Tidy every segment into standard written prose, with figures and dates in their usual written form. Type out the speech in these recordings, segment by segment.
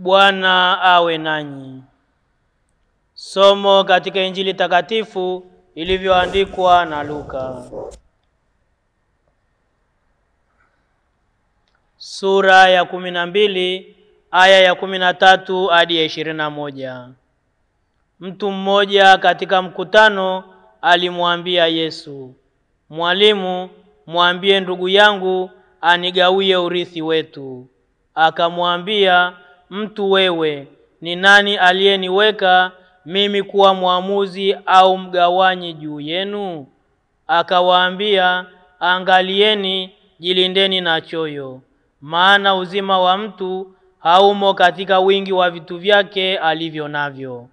Bwana awe nanyi. Somo katika Injili takatifu ilivyoandikwa na Luka. Sura ya 12 aya ya 13 hadi ya 21. Mtu mmoja katika mkutano alimwambia Yesu, "Mwalimu, mwambie ndugu yangu anigawie urithi wetu." Akamwambia, "Mtu wewe, ni nani aliyeniweka mimi kuwa muamuzi au mgawanyi juu yenu?" Akawaambia, "Angalieni, jilindeni na choyo, maana uzima wa mtu haumo katika wingi wa vitu vyake alivyo navyo."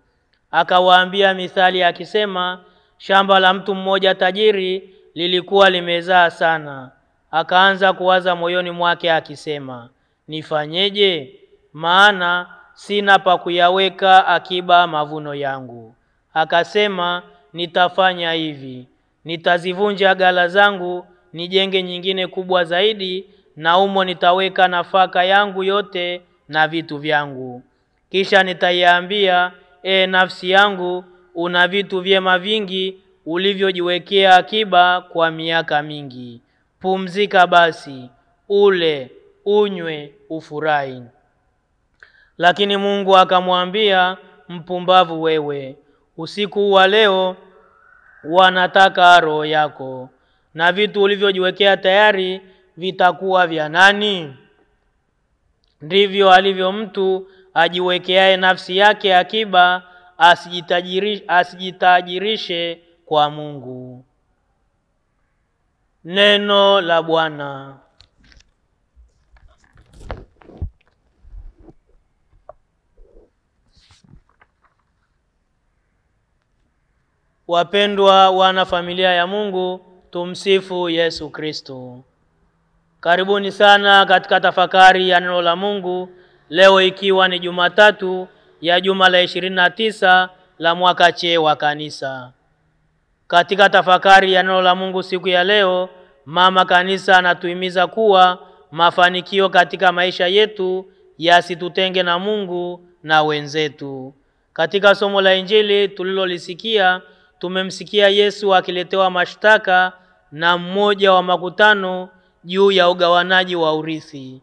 Akawaambia mithali akisema, shamba la mtu mmoja tajiri lilikuwa limezaa sana. Akaanza kuwaza moyoni mwake akisema, "Nifanyeje? Maana sina pa kuyaweka akiba mavuno yangu." Akasema, "Nitafanya hivi, nitazivunja ghala zangu, nijenge nyingine kubwa zaidi, na humo nitaweka nafaka yangu yote na vitu vyangu. Kisha nitaiambia, nafsi yangu, una vitu vyema vingi ulivyojiwekea akiba kwa miaka mingi. Pumzika basi, ule, unywe, ufurahi." Lakini Mungu akamwambia, "Mpumbavu wewe, usiku wa leo wanataka roho yako, na vitu ulivyojiwekea tayari vitakuwa vya nani? Ndivyo alivyo mtu ajiwekeaye nafsi yake akiba, asijitajirishe kwa Mungu." Neno la Bwana. Wapendwa wana familia ya Mungu, tumsifu Yesu Kristo. Karibuni sana katika tafakari ya neno la Mungu, leo ikiwa ni Jumatatu ya juma la 29 la mwaka C wa kanisa. Katika tafakari ya neno la Mungu siku ya leo, mama kanisa anatuhimiza kuwa mafanikio katika maisha yetu yasitutenge na Mungu na wenzetu. Katika somo la Injili tulilolisikia, tumemsikia Yesu akiletewa mashtaka na mmoja wa makutano juu ya ugawanaji wa urithi.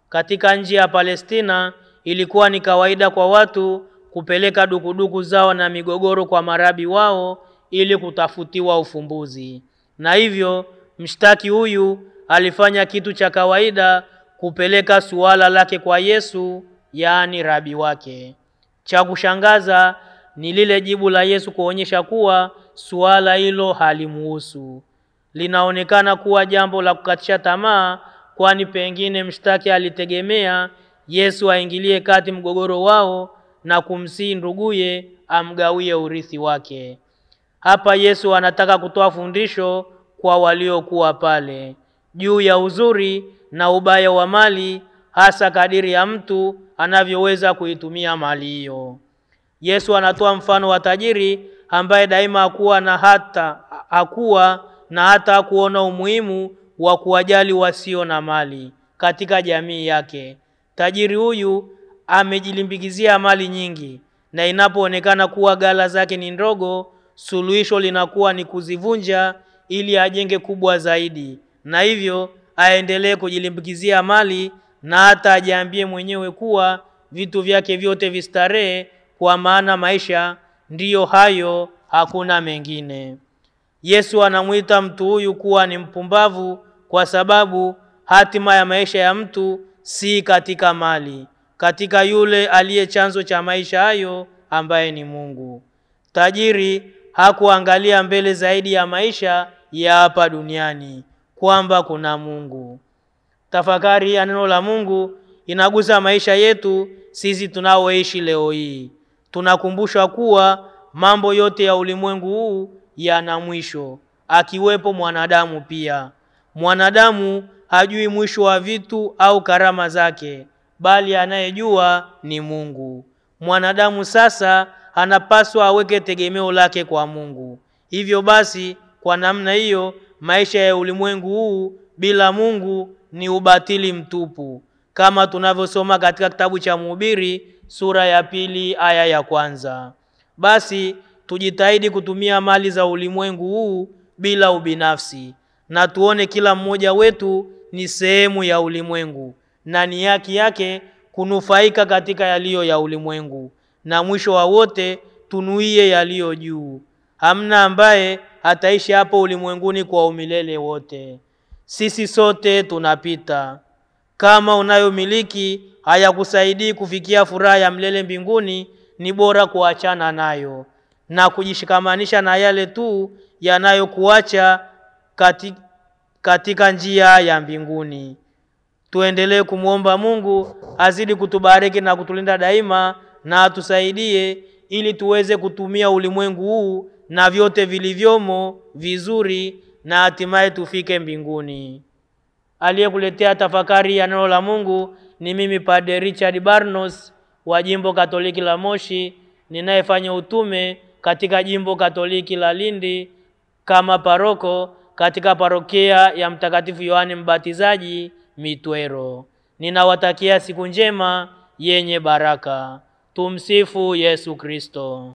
Katika nchi ya Palestina ilikuwa ni kawaida kwa watu kupeleka dukuduku zao na migogoro kwa marabi wao ili kutafutiwa ufumbuzi. Na hivyo mshtaki huyu alifanya kitu cha kawaida, kupeleka suala lake kwa Yesu, yaani rabi wake. Cha kushangaza ni lile jibu la Yesu kuonyesha kuwa suala hilo halimuhusu. Linaonekana kuwa jambo la kukatisha tamaa, kwani pengine mshtaki alitegemea Yesu aingilie kati mgogoro wao na kumsihi nduguye amgawie urithi wake. Hapa Yesu anataka kutoa fundisho kwa waliokuwa pale juu ya uzuri na ubaya wa mali, hasa kadiri ya mtu anavyoweza kuitumia mali hiyo. Yesu anatoa mfano wa tajiri ambaye daima hakuwa na hata kuona umuhimu wa kuwajali wasio na mali katika jamii yake. Tajiri huyu amejilimbikizia mali nyingi, na inapoonekana kuwa ghala zake ni ndogo, suluhisho linakuwa ni kuzivunja ili ajenge kubwa zaidi, na hivyo aendelee kujilimbikizia mali na hata ajiambie mwenyewe kuwa vitu vyake vyote vistarehe, kwa maana maisha ndiyo hayo, hakuna mengine. Yesu anamuita mtu huyu kuwa ni mpumbavu kwa sababu hatima ya maisha ya mtu si katika mali, katika yule aliye chanzo cha maisha hayo ambaye ni Mungu. Tajiri hakuangalia mbele zaidi ya maisha ya hapa duniani, kwamba kuna Mungu. Tafakari ya neno la Mungu inagusa maisha yetu sisi tunaoishi leo hii. Tunakumbushwa kuwa mambo yote ya ulimwengu huu yana mwisho, akiwepo mwanadamu pia. Mwanadamu hajui mwisho wa vitu au karama zake, bali anayejua ni Mungu. Mwanadamu sasa anapaswa aweke tegemeo lake kwa Mungu. Hivyo basi, kwa namna hiyo, maisha ya ulimwengu huu bila Mungu ni ubatili mtupu. kama tunavyosoma katika kitabu cha Mhubiri sura ya 2 aya ya 1. Basi tujitahidi kutumia mali za ulimwengu huu bila ubinafsi, na tuone kila mmoja wetu ni sehemu ya ulimwengu na ni haki yake kunufaika katika yaliyo ya ulimwengu, na mwisho wa wote tunuie yaliyo juu. Hamna ambaye ataishi hapo ulimwenguni kwa umilele wote. Sisi sote tunapita. Kama unayomiliki hayakusaidii kufikia furaha ya milele mbinguni, ni bora kuachana nayo na kujishikamanisha na yale tu yanayokuacha katika njia ya mbinguni. Tuendelee kumuomba Mungu azidi kutubariki na kutulinda daima, na atusaidie ili tuweze kutumia ulimwengu huu na vyote vilivyomo vizuri, na hatimaye tufike mbinguni. Aliyekuletea tafakari ya neno la Mungu ni mimi Padre Richard Barnos wa Jimbo Katoliki la Moshi, ninayefanya utume katika Jimbo Katoliki la Lindi kama paroko katika parokia ya Mtakatifu Yohane Mbatizaji Mitwero. Ninawatakia siku njema yenye baraka. Tumsifu Yesu Kristo.